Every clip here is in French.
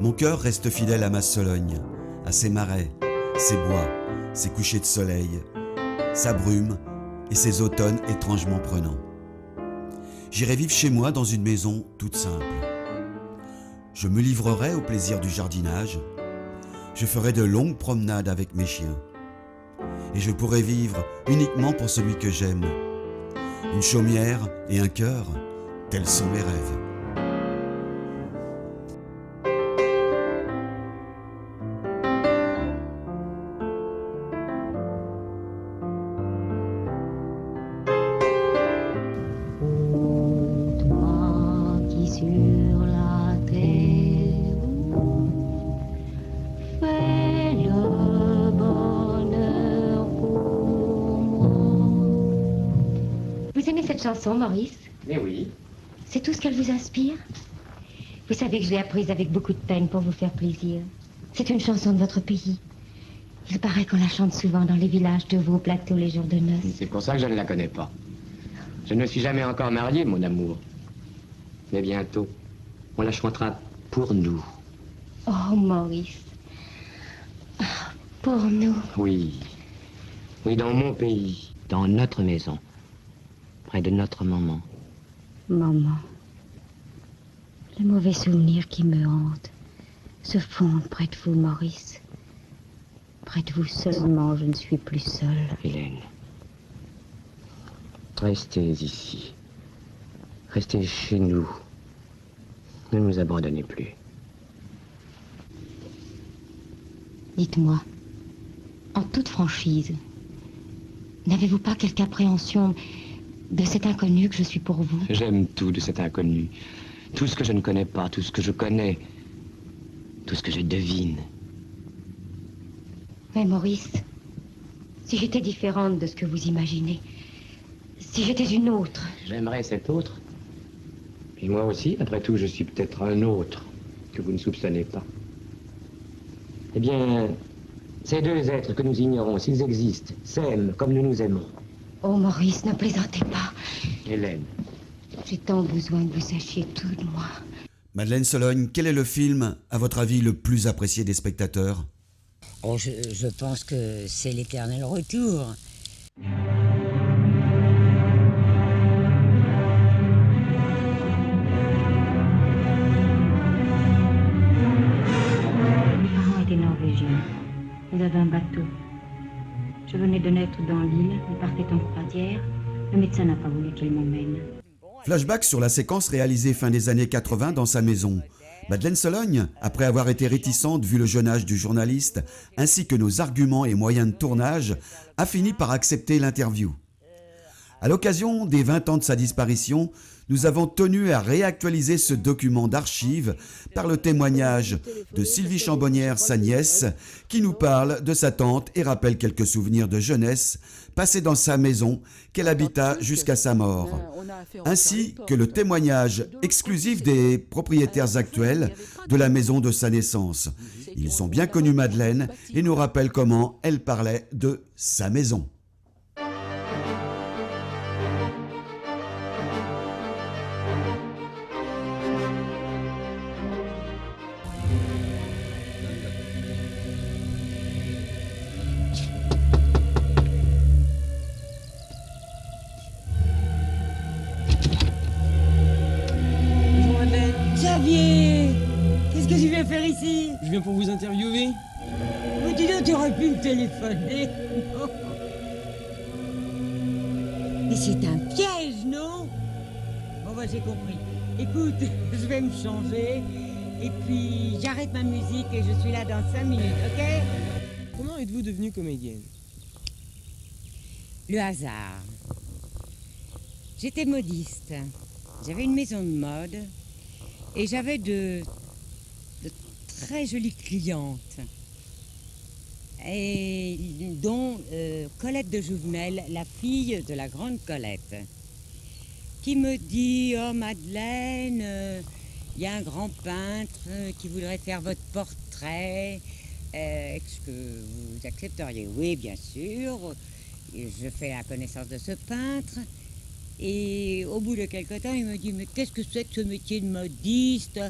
Mon cœur reste fidèle à ma Sologne, à ses marais, ses bois, ses couchers de soleil, sa brume et ses automnes étrangement prenants. J'irai vivre chez moi dans une maison toute simple. Je me livrerai au plaisir du jardinage. Je ferai de longues promenades avec mes chiens. Et je pourrai vivre uniquement pour celui que j'aime. Une chaumière et un cœur, tels sont mes rêves. Toi qui sur la terre fais le bonheur pour moi. Vous aimez cette chanson, Maurice? Mais oui. C'est tout ce qu'elle vous inspire? Vous savez que je l'ai apprise avec beaucoup de peine pour vous faire plaisir. C'est une chanson de votre pays. Il paraît qu'on la chante souvent dans les villages de vos plateaux les jours de noces. C'est pour ça que je ne la connais pas. Je ne me suis jamais encore marié, mon amour. Mais bientôt, on la chantera pour nous. Oh, Maurice. Ah, pour nous. Oui. Oui, dans mon pays, dans notre maison, près de notre maman. Maman. Les mauvais souvenirs qui me hantent se fondent près de vous, Maurice. Près de vous seulement, je ne suis plus seule. Hélène, restez ici. Restez chez nous. Ne nous abandonnez plus. Dites-moi, en toute franchise, n'avez-vous pas quelque appréhension de cet inconnu que je suis pour vous? J'aime tout de cet inconnu. Tout ce que je ne connais pas, tout ce que je connais, tout ce que je devine. Mais Maurice, si j'étais différente de ce que vous imaginez, si j'étais une autre... J'aimerais cet autre. Puis moi aussi, après tout, je suis peut-être un autre que vous ne soupçonnez pas. Eh bien, ces deux êtres que nous ignorons, s'ils existent, s'aiment comme nous nous aimons. Oh Maurice, ne plaisantez pas. Hélène. J'ai tant besoin que vous sachiez tout de moi. Madeleine Sologne, quel est le film, à votre avis, le plus apprécié des spectateurs? Oh, je pense que c'est l'éternel retour. Mes parents étaient norvégiens. Ils avaient un bateau. Je venais de naître dans l'île. Ils partaient en croisière. Le médecin n'a pas voulu qu'ils m'emmènent. Flashback sur la séquence réalisée fin des années 80 dans sa maison. Madeleine Sologne, après avoir été réticente vu le jeune âge du journaliste, ainsi que nos arguments et moyens de tournage, a fini par accepter l'interview. À l'occasion des 20 ans de sa disparition, nous avons tenu à réactualiser ce document d'archives par le témoignage de Sylvie Chambonnière, sa nièce, qui nous parle de sa tante et rappelle quelques souvenirs de jeunesse passés dans sa maison qu'elle habita jusqu'à sa mort, ainsi que le témoignage exclusif des propriétaires actuels de la maison de sa naissance. Ils ont bien connu Madeleine et nous rappellent comment elle parlait de sa maison. Xavier, qu'est-ce que tu viens faire ici? Je viens pour vous interviewer. Mais dis donc, tu aurais pu me téléphoner. Mais c'est un piège, non? Bon, bah, j'ai compris. Écoute, je vais me changer. Et puis, j'arrête ma musique et je suis là dans 5 minutes, ok? Comment êtes-vous devenue comédienne? Le hasard. J'étais modiste. J'avais une maison de mode. Et j'avais de très jolies clientes. Et dont Colette de Jouvenel, la fille de la grande Colette, qui me dit: oh Madeleine, il y a un grand peintre qui voudrait faire votre portrait. Est-ce que vous accepteriez? Oui, bien sûr. Et je fais la connaissance de ce peintre. Et au bout de quelque temps, il me dit: mais qu'est-ce que c'est que ce métier de modiste?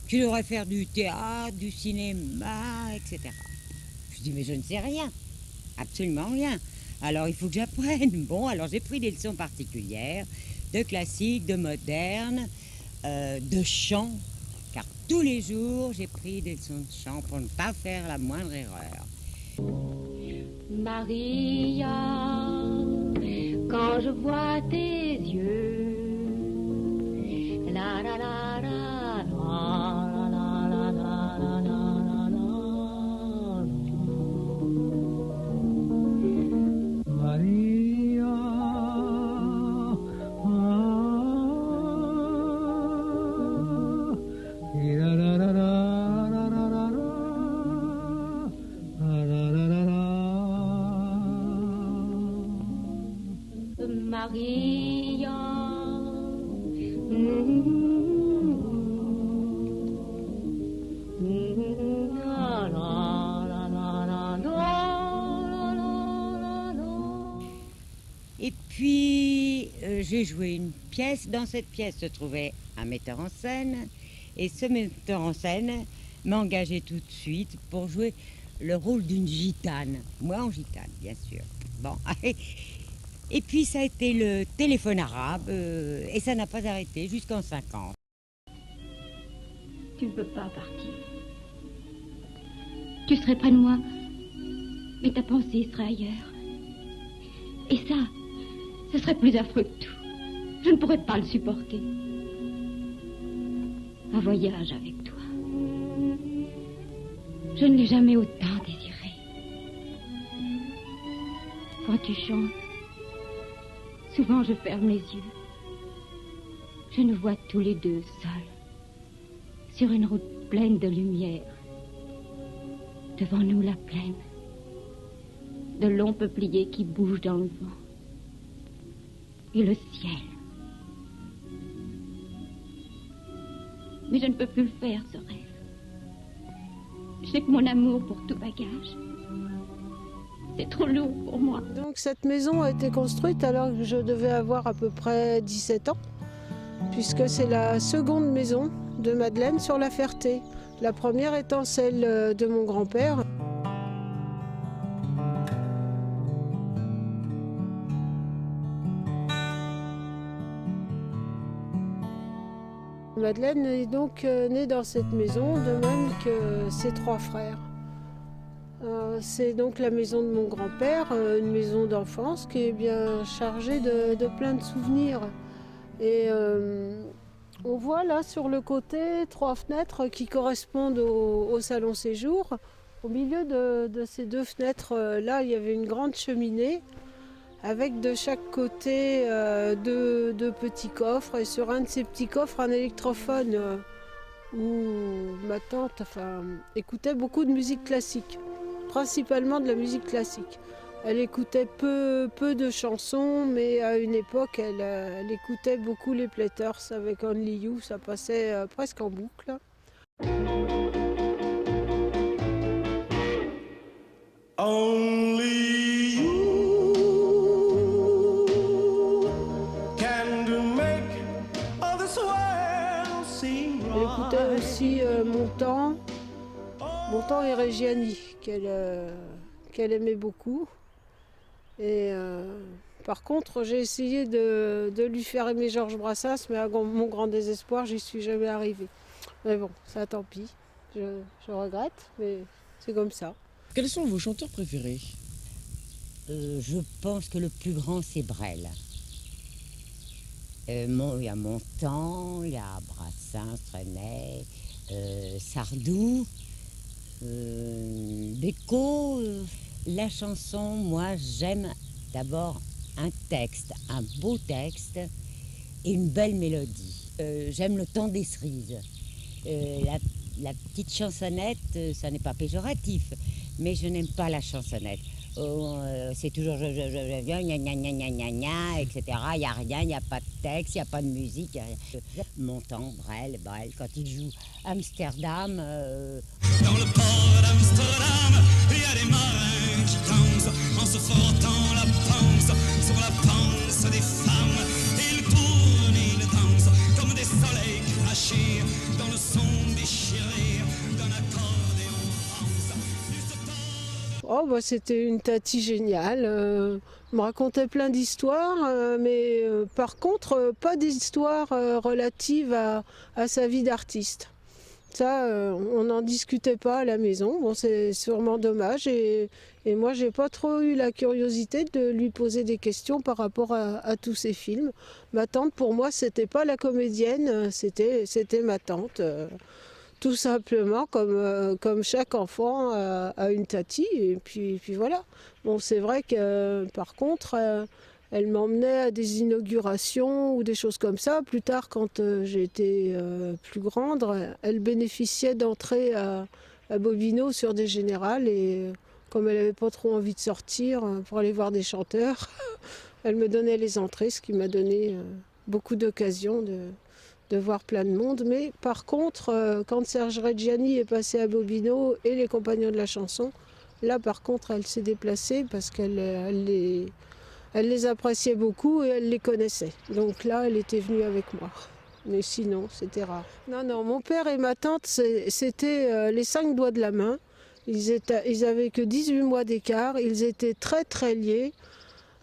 Tu devrais faire du théâtre, du cinéma, etc. Je dis, mais je ne sais rien, absolument rien. Alors il faut que j'apprenne. Bon, alors j'ai pris des leçons particulières, de classique, de moderne, de chant, car tous les jours j'ai pris des leçons de chant pour ne pas faire la moindre erreur. Maria, quand je vois tes yeux, la la la la la la la la la la la. Maria, la la la la. Maria, Et puis j'ai joué une pièce. Dans cette pièce se trouvait un metteur en scène. Et ce metteur en scène m'a engagé tout de suite pour jouer le rôle d'une gitane. Moi en gitane, bien sûr. Bon. Et puis ça a été le téléphone arabe, et ça n'a pas arrêté jusqu'en 50. tu ne peux pas partir. Tu serais près de moi, mais ta pensée serait ailleurs. Et ça, ce serait plus affreux que tout. Je ne pourrais pas le supporter. Un voyage avec toi. Je ne l'ai jamais autant désiré. Quand tu chantes, souvent je ferme les yeux. Je nous vois tous les deux seuls, sur une route pleine de lumière. Devant nous la plaine, de longs peupliers qui bougent dans le vent. Et le ciel. Mais je ne peux plus le faire, ce rêve. J'ai que mon amour pour tout bagage. C'est trop lourd pour moi. Donc cette maison a été construite alors que je devais avoir à peu près 17 ans, puisque c'est la seconde maison de Madeleine sur la Ferté. La première étant celle de mon grand-père. Madeleine est donc née dans cette maison, de même que ses trois frères. C'est donc la maison de mon grand-père, une maison d'enfance qui est bien chargée de plein de souvenirs. Et on voit là sur le côté 3 fenêtres qui correspondent au salon séjour. Au milieu de ces 2 fenêtres là, il y avait une grande cheminée avec de chaque côté 2 petits coffres. Et sur un de ces petits coffres, un électrophone où ma tante écoutait beaucoup de musique classique. Principalement de la musique classique. Elle écoutait peu de chansons, mais à une époque, elle écoutait beaucoup les Platters avec Only You, ça passait presque en boucle. Only you can make all this world seem Elle écoutait aussi Montand et Reggiani, qu'elle aimait beaucoup. Et par contre, j'ai essayé de lui faire aimer Georges Brassens, mais à mon grand désespoir, j'y suis jamais arrivée. Mais bon, ça tant pis. Je regrette, mais c'est comme ça. Quels sont vos chanteurs préférés? Je pense que le plus grand, c'est Brel. Il y a Montand, il y a Brassens, Trenet, Sardou, Becco. La chanson, moi, j'aime d'abord un texte, un beau texte et une belle mélodie. J'aime le temps des cerises. La petite chansonnette, ça n'est pas péjoratif, mais je n'aime pas la chansonnette. C'est toujours je viens, gna gna gna gna gna gna, etc. Il n'y a rien, il n'y a pas de texte, il n'y a pas de musique. Y a rien. Montand, Brel, quand il joue Amsterdam. Dans le port d'Amsterdam, il y a des marins qui dansent en se frottant la panse sur la panse des femmes. Ils tournent, ils dansent comme des soleils crachés dans le son des chiens. bah, c'était une tati géniale. Elle me racontait plein d'histoires, mais par contre, pas d'histoires relatives à sa vie d'artiste. Ça, on n'en discutait pas à la maison. Bon, c'est sûrement dommage. Et moi, j'ai pas trop eu la curiosité de lui poser des questions par rapport à tous ces films. Ma tante, pour moi, c'était pas la comédienne, c'était ma tante. Tout simplement, comme chaque enfant a une tati. Et puis voilà. Bon, c'est vrai que, par contre, elle m'emmenait à des inaugurations ou des choses comme ça. Plus tard, quand j'étais plus grande, elle bénéficiait d'entrer à Bobino sur des générales. Et comme elle n'avait pas trop envie de sortir pour aller voir des chanteurs, elle me donnait les entrées, ce qui m'a donné beaucoup d'occasions de voir plein de monde. Mais par contre, quand Serge Reggiani est passé à Bobino et les Compagnons de la Chanson, là par contre, elle s'est déplacée parce qu'elle les appréciait beaucoup et elle les connaissait. Donc là, elle était venue avec moi. Mais sinon, c'était rare. Non, mon père et ma tante, c'était les 5 doigts de la main. Ils avaient que 18 mois d'écart. Ils étaient très, très liés.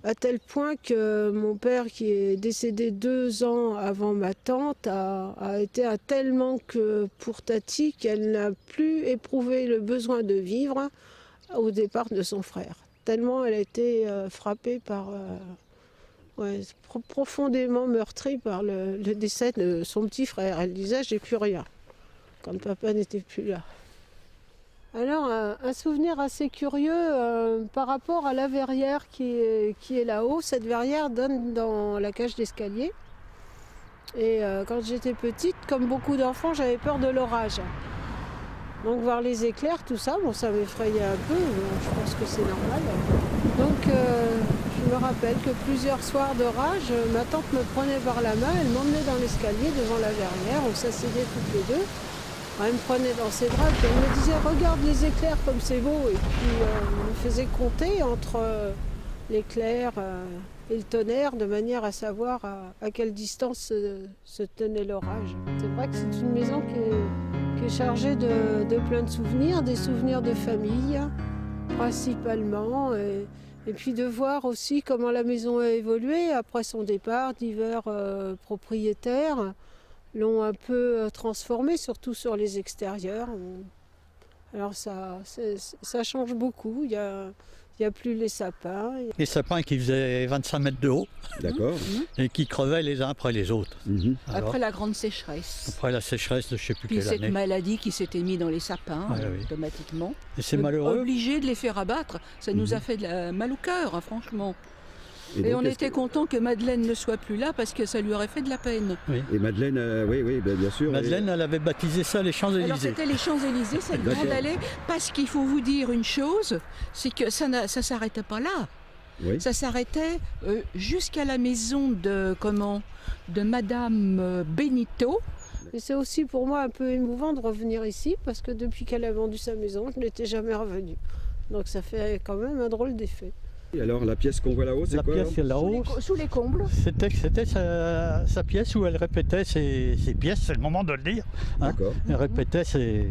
À tel point que mon père, qui est décédé 2 ans avant ma tante, a été à tel manque pour Tati qu'elle n'a plus éprouvé le besoin de vivre au départ de son frère. Tellement elle a été frappée par, profondément meurtrie par le décès de son petit frère. Elle disait « j'ai plus rien » quand papa n'était plus là. Alors un souvenir assez curieux par rapport à la verrière qui est là-haut. Cette verrière donne dans la cage d'escalier. Et quand j'étais petite, comme beaucoup d'enfants, j'avais peur de l'orage. Donc voir les éclairs, tout ça, bon, ça m'effrayait un peu, je pense que c'est normal. Donc je me rappelle que plusieurs soirs d'orage, ma tante me prenait par la main, elle m'emmenait dans l'escalier devant la verrière, on s'asseyait toutes les deux. Elle me prenait dans ses bras et elle me disait « regarde les éclairs comme c'est beau » et puis on me faisait compter entre l'éclair et le tonnerre de manière à savoir à quelle distance se tenait l'orage. C'est vrai que c'est une maison qui est chargée de plein de souvenirs, des souvenirs de famille principalement, et puis de voir aussi comment la maison a évolué après son départ. Divers propriétaires l'ont un peu transformée, surtout sur les extérieurs. Alors ça change beaucoup. Il y a plus les sapins. Les sapins qui faisaient 25 mètres de haut. D'accord. Et qui crevaient les uns après les autres. Alors, après la grande sécheresse. Après la sécheresse de je ne sais plus Puis quelle année. cette maladie qui s'était mise dans les sapins oui. automatiquement. Et c'est malheureux. Obligé de les faire abattre. Ça nous a fait mal au cœur, hein, franchement. Et donc, on était content que Madeleine ne soit plus là parce que ça lui aurait fait de la peine. Oui. Et Madeleine, oui, bien sûr. Madeleine, elle avait baptisé ça les Champs-Élysées. Alors c'était les Champs-Élysées, cette grande allée, parce qu'il faut vous dire une chose, c'est que ça ne s'arrêtait pas là. Oui. Ça s'arrêtait jusqu'à la maison de Madame Benito. Et c'est aussi pour moi un peu émouvant de revenir ici parce que depuis qu'elle a vendu sa maison, je n'étais jamais revenue. Donc ça fait quand même un drôle d'effet. Et alors la pièce qu'on voit là-haut, c'est quoi? La pièce là-haut, Sous les combles. c'était sa pièce où elle répétait ses pièces, c'est le moment de le dire. Hein. D'accord. Elle répétait ce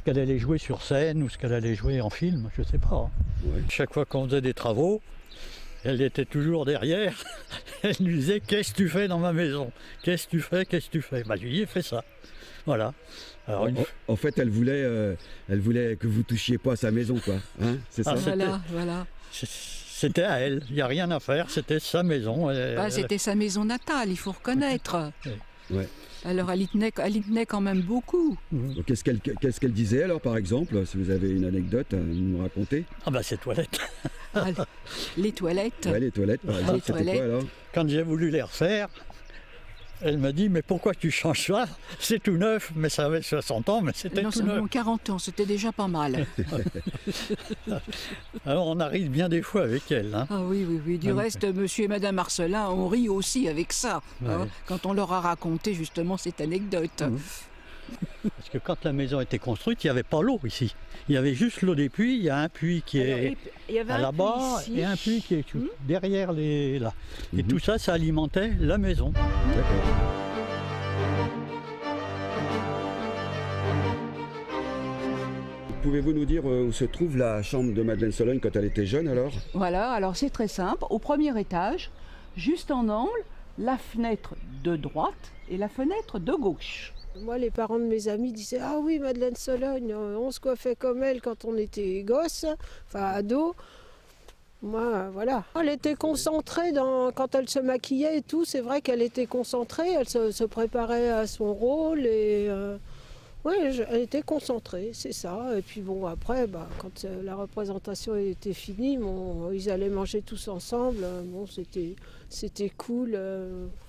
qu'elle allait jouer sur scène ou ce qu'elle allait jouer en film, je ne sais pas. Ouais. Chaque fois qu'on faisait des travaux, elle était toujours derrière. Elle nous disait « Qu'est-ce que tu fais dans ma maison? Qu'est-ce que tu fais? Qu'est-ce que tu fais ?» Bah, je lui ai fait ça. Voilà. Alors, en fait, elle voulait que vous touchiez pas à sa maison, quoi. Hein, c'est ça. Voilà. C'était à elle, il n'y a rien à faire, c'était sa maison. C'était sa maison natale, il faut reconnaître. Ouais. Alors elle y tenait quand même beaucoup. Donc, qu'est-ce qu'elle disait alors, par exemple, si vous avez une anecdote à nous raconter? Ah bah ces toilettes. Les toilettes. Ouais, les toilettes, par exemple, c'était quoi alors? Quand j'ai voulu les refaire, elle m'a dit, mais pourquoi tu changes ça? C'est tout neuf, mais ça avait 60 ans, mais c'était tout neuf. Non, 40 ans, c'était déjà pas mal. Alors on arrive bien des fois avec elle. Hein. Ah oui. Du reste, monsieur et madame Marcelin ont ri aussi avec ça, hein, quand on leur a raconté justement cette anecdote. Parce que quand la maison était construite, il n'y avait pas l'eau ici. Il y avait juste l'eau des puits. Il y a un puits qui est là-bas et un puits qui est derrière là. Et tout ça, ça alimentait la maison. D'accord. pouvez-vous nous dire où se trouve la chambre de Madeleine Sologne quand elle était jeune alors? Voilà, alors c'est très simple. Au premier étage, juste en angle, la fenêtre de droite et la fenêtre de gauche. Moi, les parents de mes amis disaient « Ah oui, Madeleine Sologne, on se coiffait comme elle quand on était gosse, enfin ado. » Moi, voilà. Elle était concentrée quand elle se maquillait et tout. C'est vrai qu'elle était concentrée, elle se préparait à son rôle et elle était concentrée, c'est ça. Et puis bon, après, quand la représentation était finie, ils allaient manger tous ensemble. Bon, c'était cool.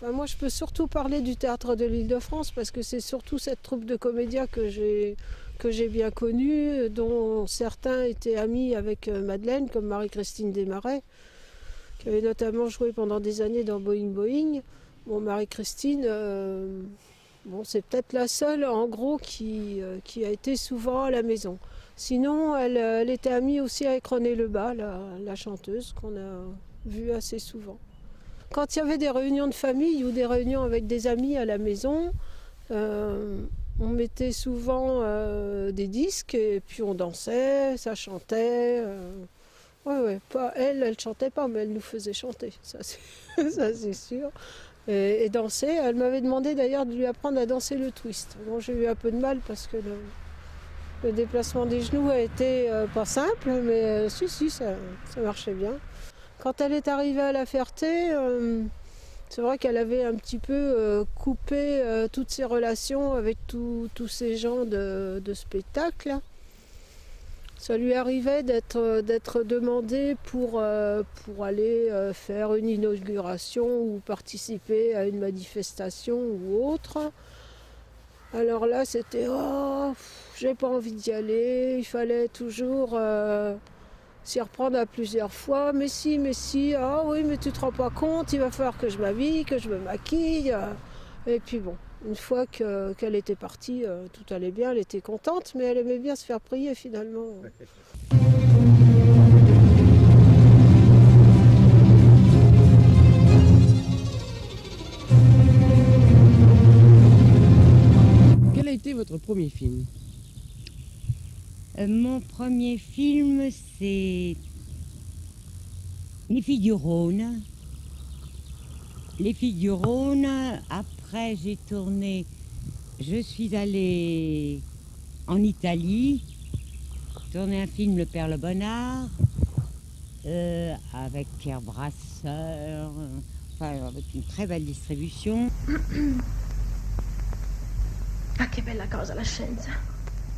Enfin, moi, je peux surtout parler du théâtre de l'Île-de-France parce que c'est surtout cette troupe de comédiens que j'ai bien connue, dont certains étaient amis avec Madeleine, comme Marie-Christine Desmarais, qui avait notamment joué pendant des années dans Boing Boing. Bon, Marie-Christine, c'est peut-être la seule, en gros, qui a été souvent à la maison. Sinon, elle était amie aussi avec Renée Lebas, la chanteuse, qu'on a vue assez souvent. Quand il y avait des réunions de famille ou des réunions avec des amis à la maison, on mettait souvent des disques et puis on dansait, ça chantait. Elle chantait pas, mais elle nous faisait chanter, ça c'est sûr. Et danser, elle m'avait demandé d'ailleurs de lui apprendre à danser le twist. Bon, j'ai eu un peu de mal parce que le déplacement des genoux a été pas simple, mais si, ça marchait bien. Quand elle est arrivée à La Ferté, c'est vrai qu'elle avait un petit peu coupé toutes ses relations avec tous ces gens de spectacle. Ça lui arrivait d'être demandé pour aller faire une inauguration ou participer à une manifestation ou autre. Alors là, c'était « Oh, j'ai pas envie d'y aller », il fallait toujours s'y reprendre à plusieurs fois. « Mais si, ah oui, mais tu te rends pas compte, il va falloir que je m'habille, que je me maquille. » Et puis bon, une fois qu'elle était partie, tout allait bien, elle était contente, mais elle aimait bien se faire prier finalement. Quel a été votre premier film? Mon premier film, c'est Les Filles du Rhône. Les Filles du Rhône. Après, je suis allée en Italie, tourner un film, Le Père Le Bonnard, avec Pierre Brasseur, avec une très belle distribution. Ah, che bella cosa la scienza.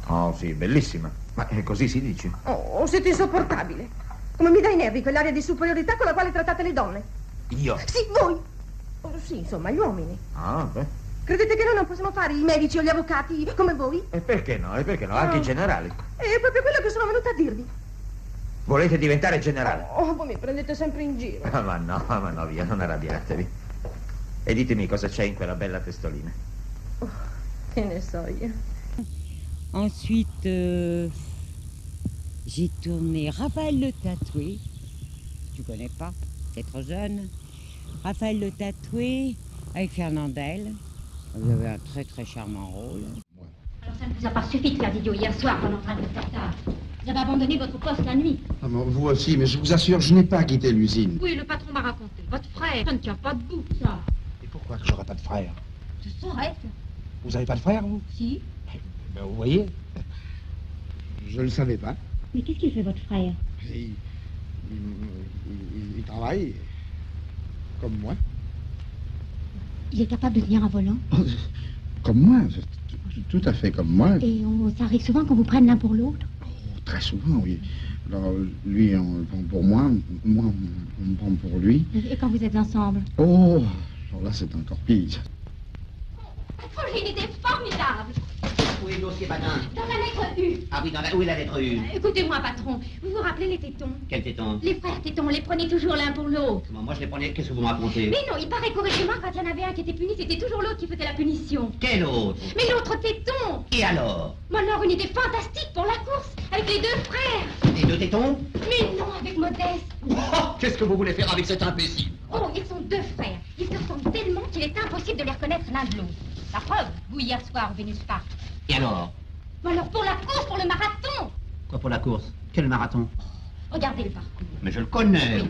Oh sì, bellissima, ma così si dice. Oh, siete insopportabile. Come mi dà i nervi quell'aria di superiorità con la quale trattate le donne. Io? Sì, voi. Oh, sì, insomma, gli uomini. Ah, beh. Credete che noi non possiamo fare i medici o gli avvocati come voi? E perché no? Anche i generali. È proprio quello che sono venuta a dirvi. Volete diventare generale? Oh, voi mi prendete sempre in giro. Ma no, via, non arrabbiatevi. E ditemi cosa c'è in quella bella testolina. Oh, che ne so io. Ensuite, j'ai tourné Raphaël Le Tatoué. Tu connais pas, t'es trop jeune. Raphaël Le Tatoué avec Fernandel. Vous avez un très très charmant rôle. Alors ça ne vous a pas suffi de faire d'idiot hier soir pendant 24 heures. Vous avez abandonné votre poste la nuit. Ah, bon, vous aussi, mais je vous assure, je n'ai pas quitté l'usine. Oui, le patron m'a raconté. Votre frère, ça ne tient pas debout, ça. Et pourquoi que j'aurais pas de frère? Je saurais. Vous avez pas de frère, vous? Si. Ben, vous voyez, je le savais pas. Mais qu'est-ce qu'il fait, votre frère? Il travaille, comme moi. Il est capable de tenir un volant? Comme moi, tout à fait comme moi. Et ça arrive souvent qu'on vous prenne l'un pour l'autre? Oh, très souvent, oui. Alors, lui, on le prend pour moi on me prend pour lui. Et quand vous êtes ensemble? Oh, alors là, c'est encore pire. Oh, j'ai une idée formidable! Où est le dossier Badin? Dans la lettre U. Ah oui, où est la lettre U? Écoutez-moi, patron. Vous vous rappelez les tétons? Quels tétons? Les frères tétons, les prenez toujours l'un pour l'autre. Moi, je les prenais. Qu'est-ce que vous me racontez? Mais non, il paraît qu'au régiment, quand il y en avait un qui était puni, c'était toujours l'autre qui faisait la punition. Quel autre? Mais l'autre téton. Et alors? Moi, alors, une idée fantastique pour la course, avec les deux frères. Les deux tétons? Mais non, avec Modeste. Oh, qu'est-ce que vous voulez faire avec cet imbécile? Oh, ils sont deux frères. Ils se ressemblent tellement qu'il est impossible de les reconnaître l'un de l'autre. La preuve, vous hier soir au Vénus Park. Et alors? Alors pour la course, pour le marathon. Quoi pour la course? Quel marathon? Regardez le parcours. Mais je le connais.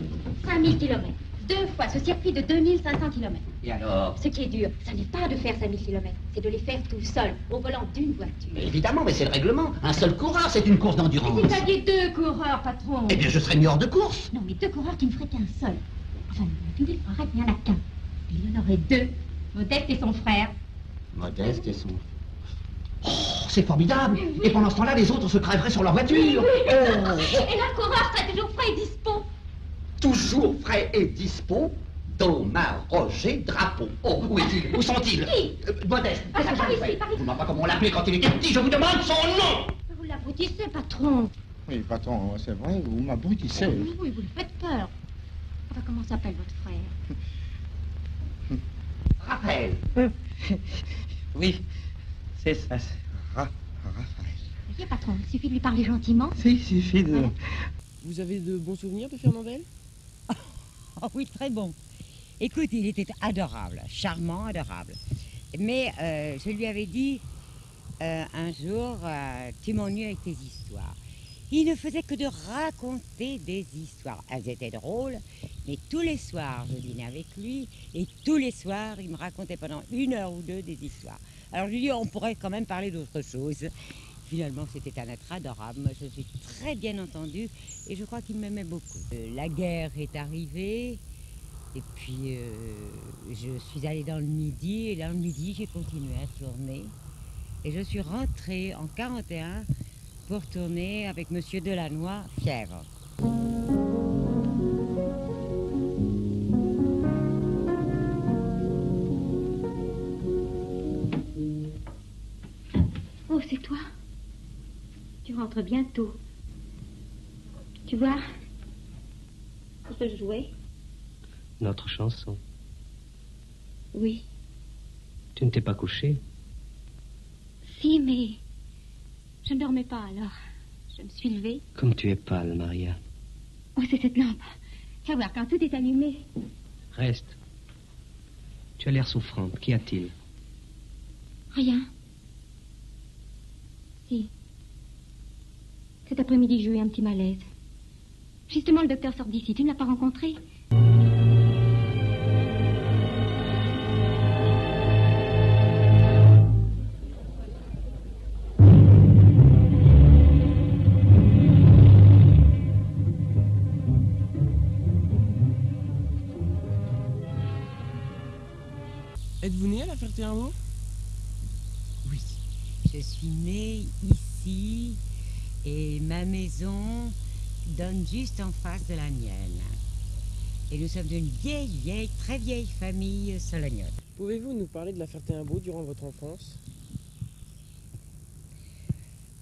5000 km. 2 fois ce circuit de 2500 km. Et alors? Ce qui est dur, ça n'est pas de faire 5000 km, c'est de les faire tout seul, au volant d'une voiture. Mais évidemment, mais c'est le règlement. Un seul coureur, c'est une course d'endurance. Mais si vous aviez 2 coureurs, patron. Eh bien, je serais mis hors de course. Non, mais 2 coureurs qui ne feraient qu'un seul. Enfin, le public ferait bien la qu'un. Il y en aurait 2. Modeste et son frère. Modeste et son... Oh, c'est formidable. Et pendant ce temps-là, les autres se crèveraient sur leur voiture. Oui, oui. Oh. Et leur coureur serait toujours frais et dispo. Toujours frais et dispo. Thomas Roger Drapeau. Oh, où est-il? Où sont-ils? Modeste. Par ici, par ici. Vous ne savez pas comment on l'appelait quand il était petit, je vous demande son nom. Vous l'abrutissez, patron. Oui, patron, c'est vrai, vous m'abrutissez. Oui, oui, vous lui faites peur. Enfin, comment s'appelle votre frère? Raphaël. Oui, c'est ça. Vous voyez, patron, il suffit de lui parler gentiment. Il suffit de... Vous avez de bons souvenirs de Fernandel? Oh oui, très bon. Écoute, il était adorable, charmant, adorable. Mais je lui avais dit un jour, tu m'ennuies avec tes histoires. Il ne faisait que de raconter des histoires. Elles étaient drôles, mais tous les soirs, je dînais avec lui, et tous les soirs, il me racontait pendant 1 heure ou 2 des histoires. Alors je lui ai dit, on pourrait quand même parler d'autre chose. Finalement, c'était un être adorable. Moi, je suis très bien entendue, et je crois qu'il m'aimait beaucoup. La guerre est arrivée, et puis je suis allée dans le Midi, et dans le Midi, j'ai continué à tourner. Et je suis rentrée en 1941 pour tourner avec Monsieur Delannoy, Fièvre. Oh, c'est toi. Tu rentres bientôt. Tu vois, on peut jouer. Notre chanson. Oui. Tu ne t'es pas couché? Si, mais je ne dormais pas alors. Je me suis levée. Comme tu es pâle, Maria. Oh, c'est cette lampe. Tu vas voir, quand tout est allumé. Reste. Tu as l'air souffrante. Qu'y a-t-il? Rien. Si. Cet après-midi, j'ai eu un petit malaise. Justement, le docteur sort d'ici. Tu ne l'as pas rencontré? Êtes-vous né à La Ferté-Raymond? Oui, je suis née ici et ma maison donne juste en face de la mienne. Et nous sommes d'une vieille, très vieille famille solognote. Pouvez-vous nous parler de La Ferté-Raymond durant votre enfance?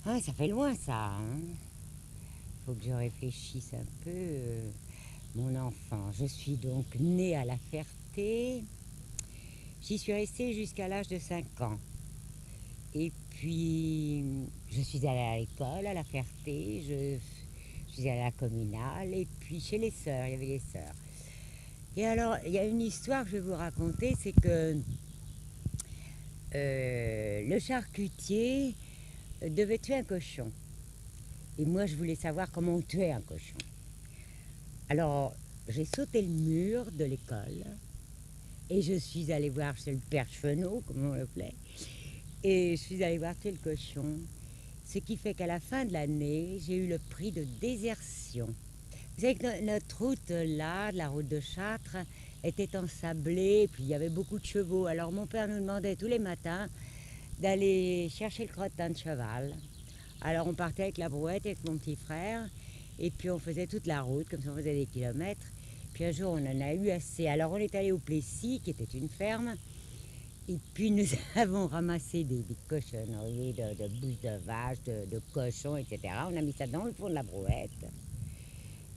Ah, ça fait loin ça, hein. Faut que je réfléchisse un peu. Mon enfant, je suis donc née à La Ferté. J'y suis restée jusqu'à l'âge de 5 ans. Et puis, je suis allée à l'école, à La Ferté, je suis allée à la communale, et puis chez les sœurs, il y avait les sœurs. Et alors, il y a une histoire que je vais vous raconter, c'est que le charcutier devait tuer un cochon. Et moi, je voulais savoir comment on tuait un cochon. Alors, j'ai sauté le mur de l'école, et je suis allée voir chez le père Chenot, comme on l'appelait, et je suis allée voir tuer le cochon. Ce qui fait qu'à la fin de l'année, j'ai eu le prix de désertion. Vous savez que notre route là, la route de Chartres, était ensablée, puis il y avait beaucoup de chevaux. Alors mon père nous demandait tous les matins d'aller chercher le crottin de cheval. Alors on partait avec la brouette, avec mon petit frère, et puis on faisait toute la route, comme ça on faisait des kilomètres. Puis un jour on en a eu assez. Alors on est allé au Plessis, qui était une ferme, et puis nous avons ramassé des cochonneries de bouches de vaches, de cochons, etc. On a mis ça dans le fond de la brouette.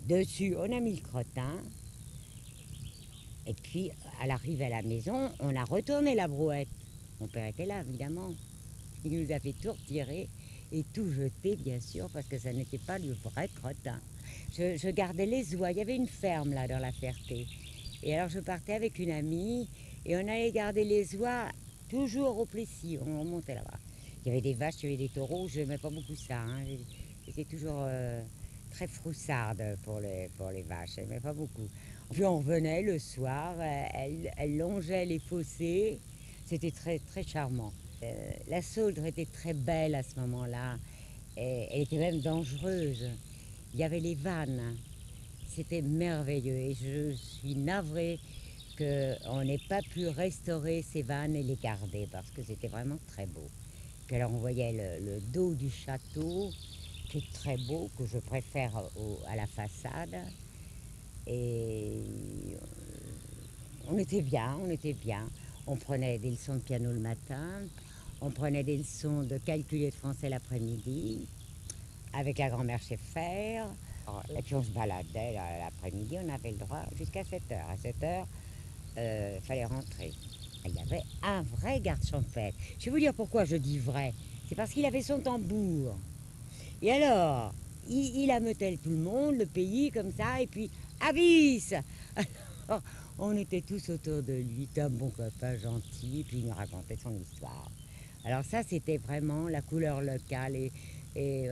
Dessus, on a mis le crottin. Et puis, à l'arrivée à la maison, on a retourné la brouette. Mon père était là, évidemment. Il nous a fait tout retirer et tout jeter, bien sûr, parce que ça n'était pas du vrai crottin. Je gardais les oies. Il y avait une ferme, là, dans La Ferté. Et alors, je partais avec une amie et on allait garder les oies toujours au Plessis. On remontait là-bas. Il y avait des vaches, il y avait des taureaux. Je n'aimais pas beaucoup ça. Hein. C'était toujours très froussarde pour les vaches, elle n'aimait pas beaucoup. Puis on revenait le soir, elle longeait les fossés, c'était très, très charmant. La Sauldre était très belle à ce moment-là, et elle était même dangereuse. Il y avait les vannes, c'était merveilleux, et je suis navrée qu'on n'ait pas pu restaurer ces vannes et les garder, parce que c'était vraiment très beau. Puis alors on voyait le dos du château, qui est très beau, que je préfère à la façade. Et on était bien, on était bien. On prenait des leçons de piano le matin, on prenait des leçons de calcul et de français l'après-midi, avec la grand-mère Schaeffer. Et puis on se baladait l'après-midi, on avait le droit jusqu'à 7h. À 7h, il fallait rentrer. Il y avait un vrai garde champêtre. Je vais vous dire pourquoi je dis vrai. C'est parce qu'il avait son tambour. Et alors, il ameutait tout le monde, le pays, comme ça, et puis, avis! Alors, on était tous autour de lui, c'était un bon copain gentil, et puis il nous racontait son histoire. Alors ça, c'était vraiment la couleur locale, et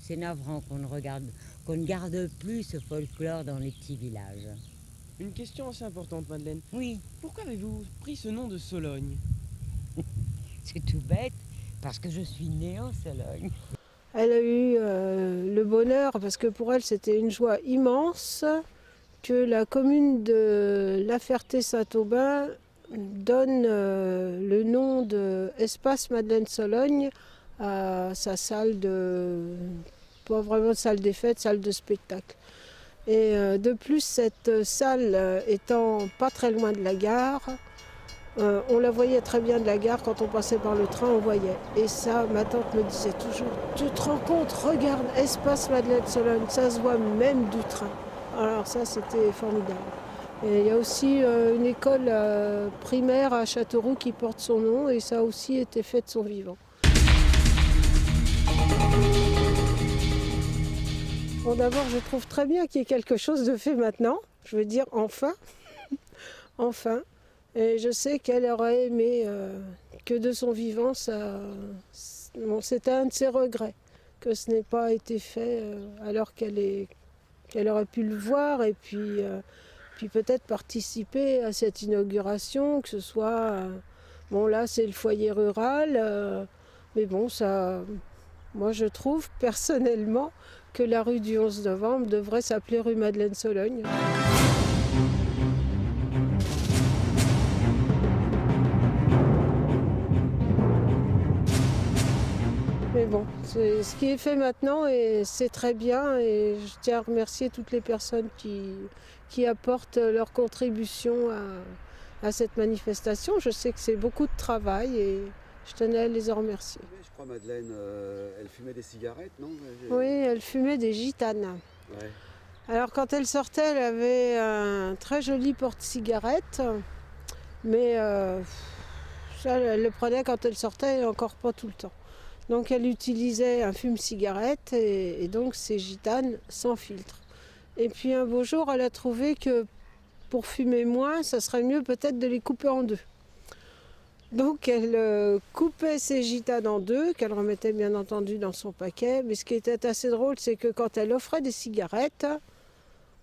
c'est navrant qu'on ne garde plus ce folklore dans les petits villages. Une question assez importante, Madeleine. Oui. Pourquoi avez-vous pris ce nom de Sologne? C'est tout bête, parce que je suis née en Sologne. Elle a eu le bonheur, parce que pour elle c'était une joie immense, que la commune de La Ferté-Saint-Aubin donne le nom de Espace Madeleine Sologne à sa salle pas vraiment salle des fêtes, salle de spectacle. Et de plus, cette salle étant pas très loin de la gare, on la voyait très bien de la gare, quand on passait par le train, on voyait. Et ça, ma tante me disait toujours, tu te rends compte, regarde, Espace Madeleine Sologne, ça se voit même du train. Alors ça, c'était formidable. Et il y a aussi une école primaire à Châteauroux qui porte son nom, et ça a aussi été fait de son vivant. Bon, d'abord, je trouve très bien qu'il y ait quelque chose de fait maintenant. Je veux dire, enfin. Enfin. Et je sais qu'elle aurait aimé que de son vivant, bon, c'était un de ses regrets, que ce n'ait pas été fait alors qu'elle aurait pu le voir et puis peut-être participer à cette inauguration, que ce soit... bon, là, c'est le foyer rural, mais bon, ça... Moi, je trouve personnellement que la rue du 11 novembre devrait s'appeler rue Madeleine Sologne. Mais bon, c'est ce qui est fait maintenant et c'est très bien et je tiens à remercier toutes les personnes qui apportent leur contribution à cette manifestation. Je sais que c'est beaucoup de travail et je tenais à les en remercier. Je crois Madeleine, elle fumait des cigarettes, non? Oui, elle fumait des gitanes. Ouais. Alors quand elle sortait, elle avait un très joli porte-cigarette, mais ça, elle le prenait quand elle sortait et encore pas tout le temps. Donc elle utilisait un fume-cigarette et donc ces gitanes sans filtre. Et puis un beau jour, elle a trouvé que pour fumer moins, ça serait mieux peut-être de les couper en deux. Donc elle coupait ses gitanes en deux, qu'elle remettait bien entendu dans son paquet. Mais ce qui était assez drôle, c'est que quand elle offrait des cigarettes,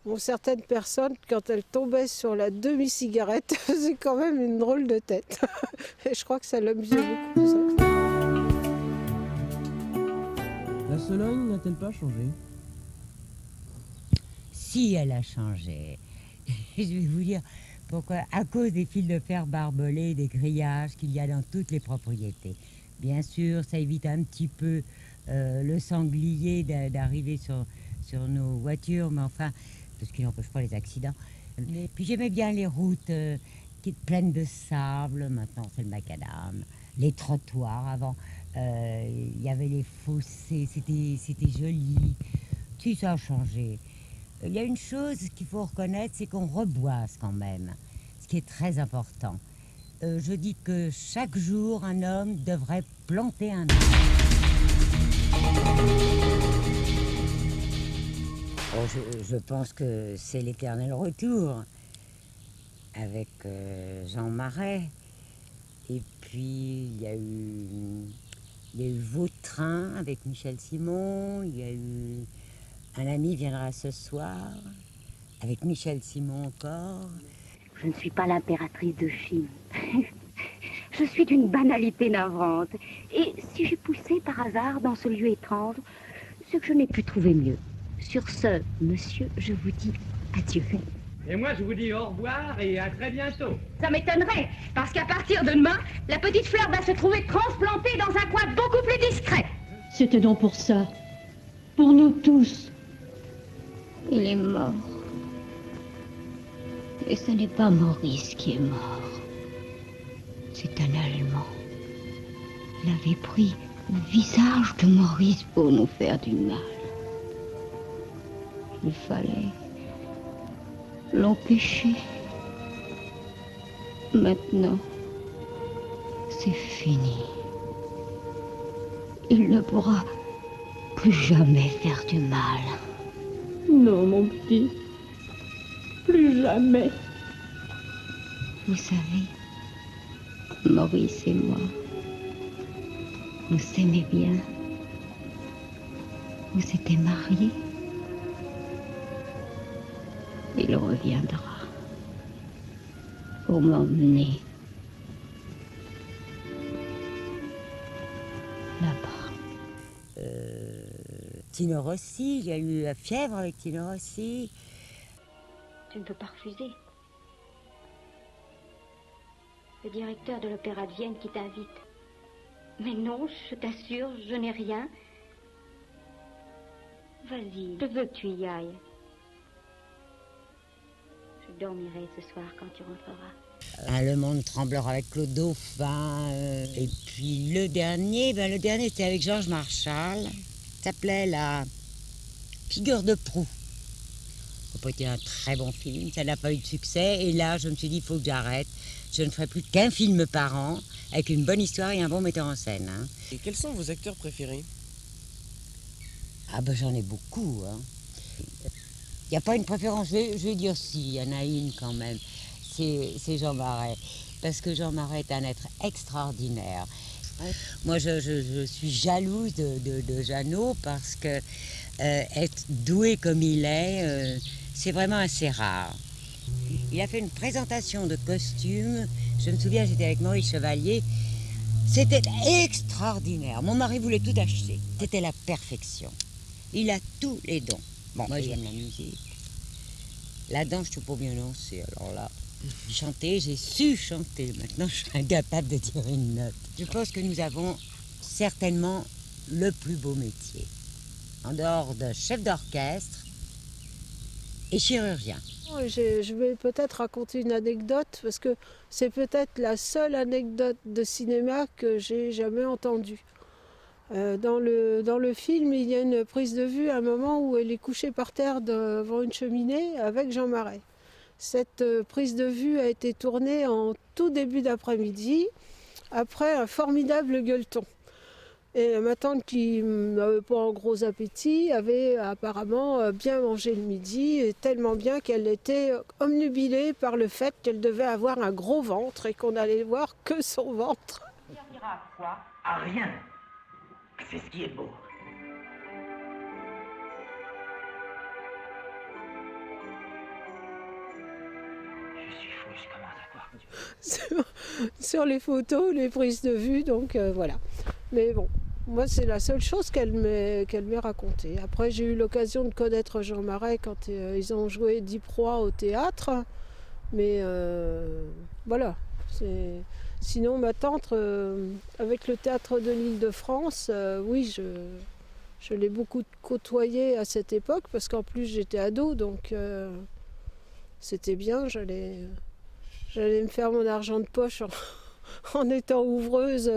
bon, certaines personnes, quand elles tombaient sur la demi-cigarette, faisaient quand même une drôle de tête. Et je crois que ça l'amusait beaucoup, ça. La Sologne n'a-t-elle pas changé? Si, elle a changé. Je vais vous dire pourquoi. À cause des fils de fer barbelés, des grillages qu'il y a dans toutes les propriétés. Bien sûr, ça évite un petit peu le sanglier d'arriver sur nos voitures, mais enfin, parce qu'il n'empêche pas les accidents. Mais, puis j'aimais bien les routes qui étaient pleines de sable, maintenant c'est le macadam. Les trottoirs, avant, il y avait les fossés, c'était joli. Si, ça a changé. Il y a une chose qu'il faut reconnaître, c'est qu'on reboise quand même, ce qui est très important. Je dis que chaque jour, un homme devrait planter un arbre. Oh, je pense que c'est l'éternel retour avec Jean Marais. Et puis, il y a eu Il y a eu Vautrin avec Michel Simon, il y a eu Un ami viendra ce soir, avec Michel Simon encore. Je ne suis pas l'impératrice de Chine. Je suis d'une banalité navrante. Et si j'ai poussé par hasard dans ce lieu étrange, c'est que je n'ai pu trouver mieux. Sur ce, monsieur, je vous dis adieu. Et moi, je vous dis au revoir et à très bientôt. Ça m'étonnerait, parce qu'à partir de demain, la petite fleur va se trouver transplantée dans un coin beaucoup plus discret. C'était donc pour ça. Pour nous tous. Il est mort. Et ce n'est pas Maurice qui est mort. C'est un Allemand. Il avait pris le visage de Maurice pour nous faire du mal. Il fallait l'empêcher. Maintenant, c'est fini. Il ne pourra plus jamais faire du mal. Non, mon petit. Plus jamais. Vous savez, Maurice et moi, on s'aimait bien. On s'était mariés. Il reviendra pour m'emmener là-bas. Tino Rossi, il y a eu la fièvre avec Tino Rossi. Tu ne peux pas refuser. Le directeur de l'Opéra de Vienne qui t'invite. Mais non, je t'assure, je n'ai rien. Vas-y, je veux que tu y ailles. Je dormirai ce soir quand tu rentreras. Le monde tremblera avec Claude Dauphin. Et puis le dernier c'était avec Georges Marchal. Ça s'appelait La figure de proue. Ça n'a pas été un très bon film, ça n'a pas eu de succès. Et là, je me suis dit, il faut que j'arrête. Je ne ferai plus qu'un film par an, avec une bonne histoire et un bon metteur en scène. Hein. Et quels sont vos acteurs préférés? Ah ben j'en ai beaucoup. Hein. Il n'y a pas une préférence, je vais dire si, il y en a une quand même. C'est Jean Marais. Parce que Jean Marais est un être extraordinaire. Moi, je suis jalouse de Jeannot parce que être doué comme il est, c'est vraiment assez rare. Il a fait une présentation de costumes. Je me souviens, j'étais avec Maurice Chevalier. C'était extraordinaire. Mon mari voulait tout acheter. C'était la perfection. Il a tous les dons. Bon, moi, j'aime la musique. La danse, je ne suis pas bien lancée. Alors là, chanter, j'ai su chanter. Maintenant, je suis incapable de dire une note. Je pense que nous avons certainement le plus beau métier. En dehors de chef d'orchestre et chirurgien. Je vais peut-être raconter une anecdote parce que c'est peut-être la seule anecdote de cinéma que j'ai jamais entendue. Dans le film, il y a une prise de vue à un moment où elle est couchée par terre devant une cheminée avec Jean Marais. Cette prise de vue a été tournée en tout début d'après-midi, après un formidable gueuleton. Et ma tante, qui n'avait pas un gros appétit, avait apparemment bien mangé le midi, et tellement bien qu'elle était omnubilée par le fait qu'elle devait avoir un gros ventre et qu'on allait voir que son ventre. Ça servira à quoi? À rien. C'est ce qui est beau. Je suis fou, je commence à croire. Sur les photos, les prises de vue, donc voilà. Mais bon, moi c'est la seule chose qu'elle m'ait racontée. Après j'ai eu l'occasion de connaître Jean Marais quand ils ont joué 10 proies au théâtre. Mais voilà. Sinon ma tante, avec le théâtre de l'Île-de-France, oui, je l'ai beaucoup côtoyée à cette époque parce qu'en plus j'étais ado, donc c'était bien, j'allais me faire mon argent de poche en étant ouvreuse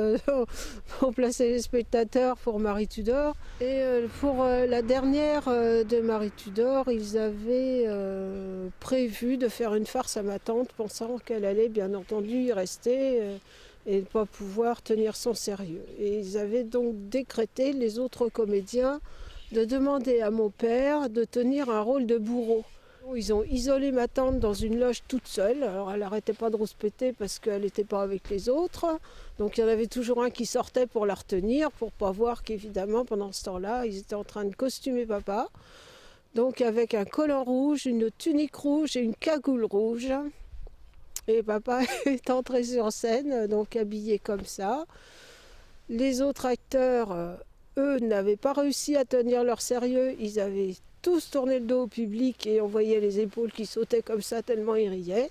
pour placer les spectateurs pour Marie Tudor. Et pour la dernière de Marie Tudor, ils avaient prévu de faire une farce à ma tante, pensant qu'elle allait bien entendu y rester et ne pas pouvoir tenir son sérieux. Et ils avaient donc décrété, les autres comédiens, de demander à mon père de tenir un rôle de bourreau. Ils ont isolé ma tante dans une loge toute seule. Alors elle n'arrêtait pas de rouspéter parce qu'elle n'était pas avec les autres. Donc il y en avait toujours un qui sortait pour la retenir, pour pas voir qu'évidemment pendant ce temps-là, ils étaient en train de costumer papa. Donc avec un collant rouge, une tunique rouge et une cagoule rouge. Et papa est entré sur scène, donc habillé comme ça. Les autres acteurs, eux, n'avaient pas réussi à tenir leur sérieux. Ils avaient tous tourné le dos au public et on voyait les épaules qui sautaient comme ça tellement ils riaient.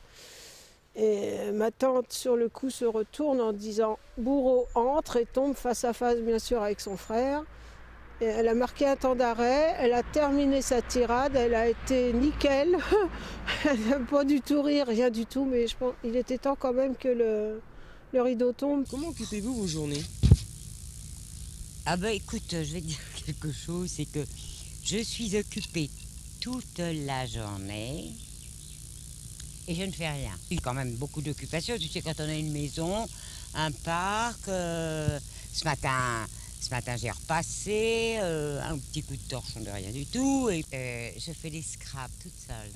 Et ma tante, sur le coup, se retourne en disant « Bourreau entre » et tombe face à face, bien sûr, avec son frère. Et elle a marqué un temps d'arrêt, elle a terminé sa tirade, elle a été nickel. Elle n'a pas du tout rire, rien du tout, mais je pense qu'il était temps quand même que le rideau tombe. Comment occupez-vous vos journées? Ah bah écoute, je vais te dire quelque chose, c'est que je suis occupée toute la journée et je ne fais rien. Il y a quand même beaucoup d'occupations, tu sais, quand on a une maison, un parc, ce matin j'ai repassé, un petit coup de torchon de rien du tout, et je fais des scraps toute seule.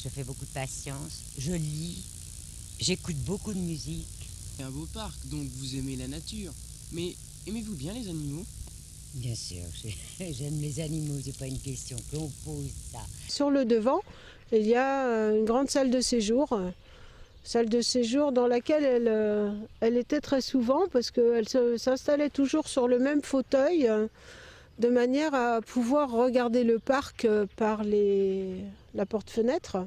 Je fais beaucoup de patience, je lis, j'écoute beaucoup de musique. C'est un beau parc, donc vous aimez la nature. Mais aimez-vous bien les animaux? Bien sûr, j'aime les animaux, c'est pas une question qu'on pose ça. Sur le devant, il y a une grande salle de séjour dans laquelle elle était très souvent parce qu'elle s'installait toujours sur le même fauteuil de manière à pouvoir regarder le parc par la porte-fenêtre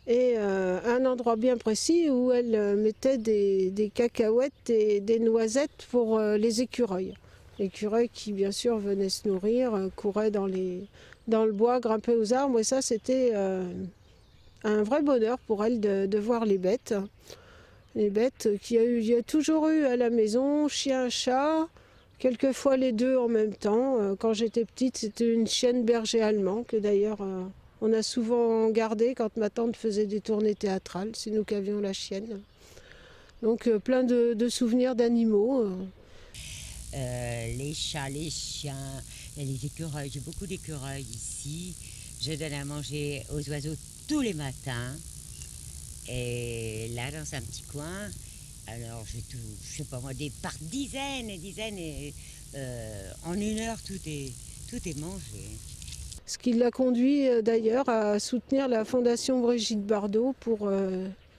et un endroit bien précis où elle mettait des cacahuètes et des noisettes pour les écureuils. L'écureuil qui bien sûr venait se nourrir, courait dans le bois, grimpait aux arbres et ça c'était un vrai bonheur pour elle de voir les bêtes. Les bêtes qu'il y a toujours eu à la maison, chien, chat, quelquefois les deux en même temps. Quand j'étais petite, c'était une chienne berger allemand que d'ailleurs on a souvent gardée quand ma tante faisait des tournées théâtrales. C'est nous qui avions la chienne. Donc plein de souvenirs d'animaux. Les chats, les chiens, les écureuils. J'ai beaucoup d'écureuils ici. Je donne à manger aux oiseaux tous les matins. Et là, dans un petit coin, alors j'ai tout, je sais pas moi, par dizaines et dizaines. Et en une heure, tout est mangé. Ce qui l'a conduit d'ailleurs à soutenir la Fondation Brigitte Bardot pour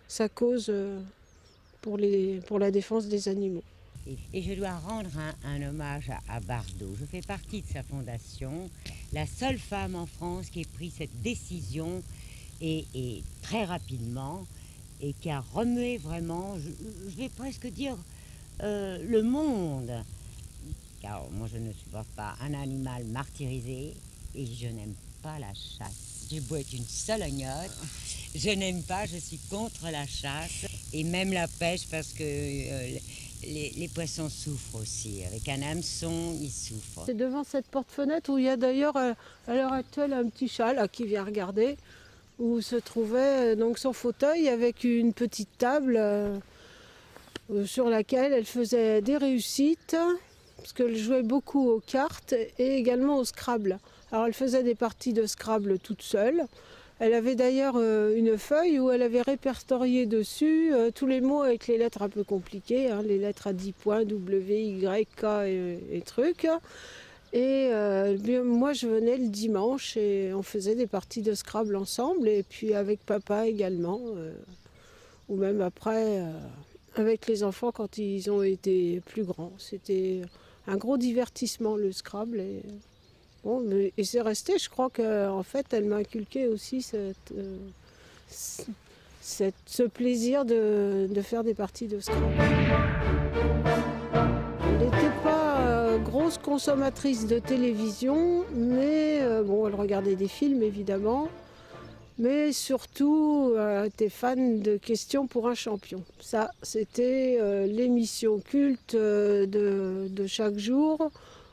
sa cause pour la défense des animaux. Et je dois rendre un hommage à Bardot. Je fais partie de sa fondation, la seule femme en France qui ait pris cette décision et très rapidement et qui a remué vraiment, je vais presque dire, le monde. Car moi je ne supporte pas un animal martyrisé et je n'aime pas la chasse. J'ai beau être une solognotte, je n'aime pas, je suis contre la chasse et même la pêche parce que les poissons souffrent aussi. Avec un hameçon, ils souffrent. C'est devant cette porte-fenêtre où il y a d'ailleurs à l'heure actuelle un petit chat là, qui vient regarder, où se trouvait donc son fauteuil avec une petite table sur laquelle elle faisait des réussites, parce qu'elle jouait beaucoup aux cartes et également au Scrabble. Alors elle faisait des parties de Scrabble toute seule. Elle avait d'ailleurs une feuille où elle avait répertorié dessus tous les mots avec les lettres un peu compliquées, hein, les lettres à 10 points, W, Y, K et trucs. Et moi je venais le dimanche et on faisait des parties de Scrabble ensemble et puis avec papa également, ou même après avec les enfants quand ils ont été plus grands. C'était un gros divertissement le Scrabble. Et c'est resté, je crois qu'en fait, elle m'a inculqué aussi ce plaisir de faire des parties de Scrabble. Elle n'était pas grosse consommatrice de télévision, mais elle regardait des films évidemment, mais surtout elle était fan de Questions pour un champion. Ça, c'était l'émission culte de chaque jour,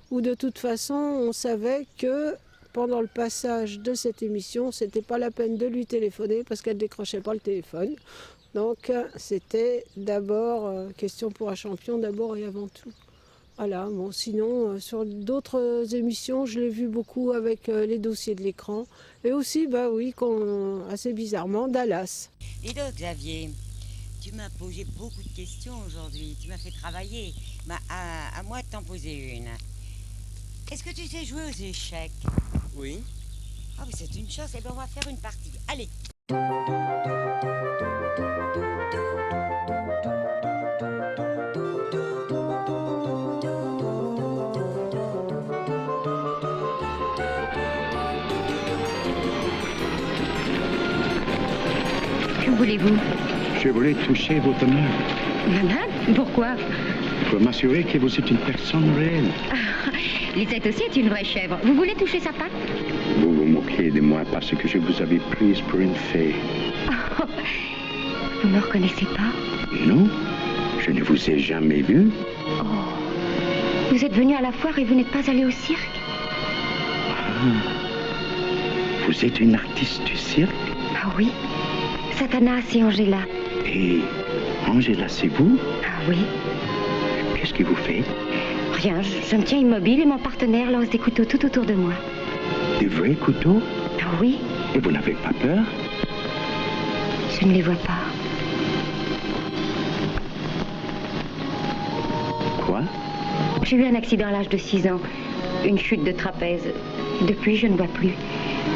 où de toute façon on savait que pendant le passage de cette émission, c'était pas la peine de lui téléphoner parce qu'elle décrochait pas le téléphone. Donc c'était d'abord Question pour un champion, d'abord et avant tout. Voilà, bon, sinon, sur d'autres émissions, je l'ai vu beaucoup avec les dossiers de l'écran. Et aussi, bah oui, assez bizarrement, Dallas. Dis donc, Xavier, tu m'as posé beaucoup de questions aujourd'hui. Tu m'as fait travailler. À moi de t'en poser une. Est-ce que tu sais jouer aux échecs? Oui. Ah oui, c'est une chose. Eh bien, on va faire une partie. Allez. Que voulez-vous? Je voulais toucher votre main Ma main? Pourquoi? pour m'assurer que vous êtes une personne réelle. Lisette aussi est une vraie chèvre. Vous voulez toucher sa patte? Vous vous moquez de moi parce que je vous avais prise pour une fée. Oh, vous me reconnaissez pas? Non, je ne vous ai jamais vu. Oh, vous êtes venu à la foire et vous n'êtes pas allé au cirque? Vous êtes une artiste du cirque? Ah oui, Satanas et Angela. Et Angela, c'est vous? Ah oui. Qu'est-ce que vous faites? Rien, je me tiens immobile et mon partenaire lance des couteaux tout autour de moi. Des vrais couteaux? Ah oui. Et vous n'avez pas peur? Je ne les vois pas. Quoi? J'ai eu un accident à l'âge de 6 ans. Une chute de trapèze. Depuis, je ne vois plus.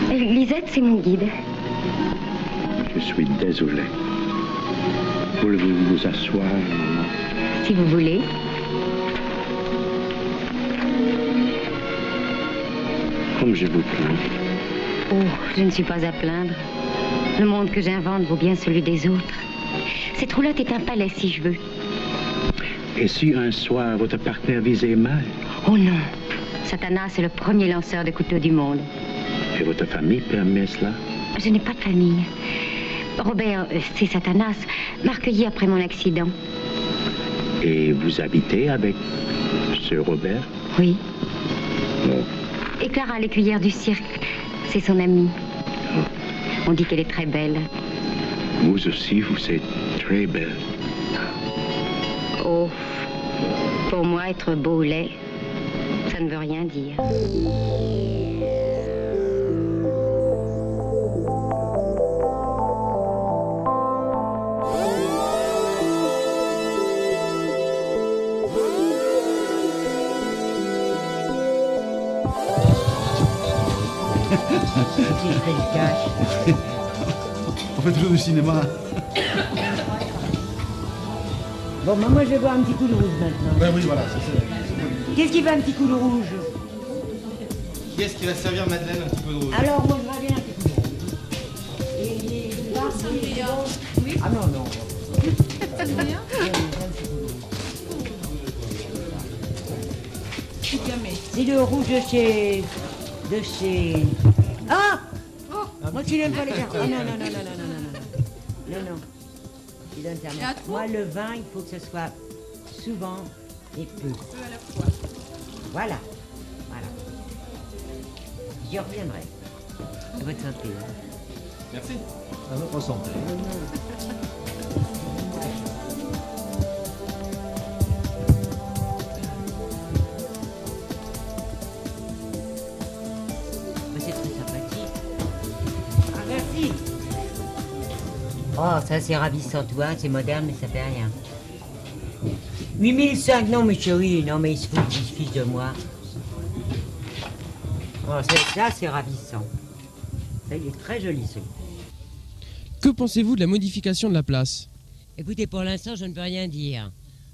Lisette, c'est mon guide. Je suis désolé. Voulez-vous vous asseoir, maman? Si vous voulez. Comme je vous plains. Oh, je ne suis pas à plaindre. Le monde que j'invente vaut bien celui des autres. Cette roulotte est un palais, si je veux. Et si un soir, votre partenaire visait mal? Oh non. Satanas est le premier lanceur de couteaux du monde. Et votre famille permet cela? Je n'ai pas de famille. Robert, c'est Satanas, m'a recueilli après mon accident. Et vous habitez avec ce Robert? Oui. Oh. Et Clara, l'écuyère du cirque, c'est son amie. On dit qu'elle est très belle. Vous aussi, vous êtes très belle. Oh, pour moi, être beau ou laid, ça ne veut rien dire. On fait toujours du cinéma. Bon, moi je vais boire un petit coup de rouge maintenant. Ben oui, voilà, c'est Qu'est-ce qui va un petit coup de rouge? Qui est-ce qui va servir Madeleine un petit peu de rouge? Alors, moi je vais bien un petit coup de rouge. Et les bars, oui. Ah non, non. C'est le rouge de chez... Ah! Moi tu n'aimes pas les gars. Ah non, non, non, non, non, non, non, non. Non, non. Tu donnes ta main. Moi le vin, il faut que ce soit souvent et peu. Peu à la fois. Voilà. Voilà. J'y reviendrai. À votre santé. Merci. À votre santé. C'est très sympathique. Ah, merci. Oh, ça c'est ravissant, tu vois, c'est moderne, mais ça fait rien. 8005, non, mais chérie, non, mais il se fiche de moi. Oh, ça, c'est ravissant. Ça, il est très joli, celui. Que pensez-vous de la modification de la place? Écoutez, pour l'instant, je ne peux rien dire.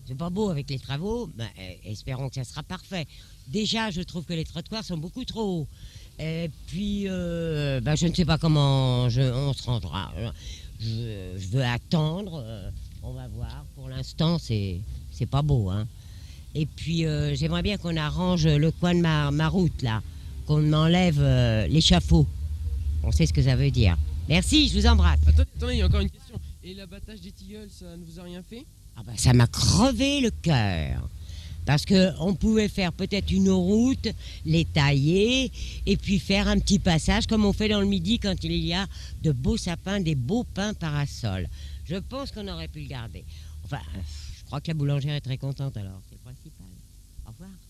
C'est pas beau avec les travaux, mais espérons que ça sera parfait. Déjà, je trouve que les trottoirs sont beaucoup trop hauts. Et puis, je ne sais pas comment on se rangera. Je veux attendre, on va voir. Pour l'instant, c'est pas beau, hein. Et puis, j'aimerais bien qu'on arrange le coin de ma route, là. Qu'on enlève l'échafaud. On sait ce que ça veut dire. Merci, je vous embrasse. Attendez, il y a encore une question. Et l'abattage des tilleuls, ça ne vous a rien fait? Ah ben, ça m'a crevé le cœur. Parce qu'on pouvait faire peut-être une route, les tailler, et puis faire un petit passage comme on fait dans le Midi quand il y a de beaux sapins, des beaux pins parasols. Je pense qu'on aurait pu le garder. Enfin, je crois que la boulangère est très contente alors, c'est le principal. Au revoir.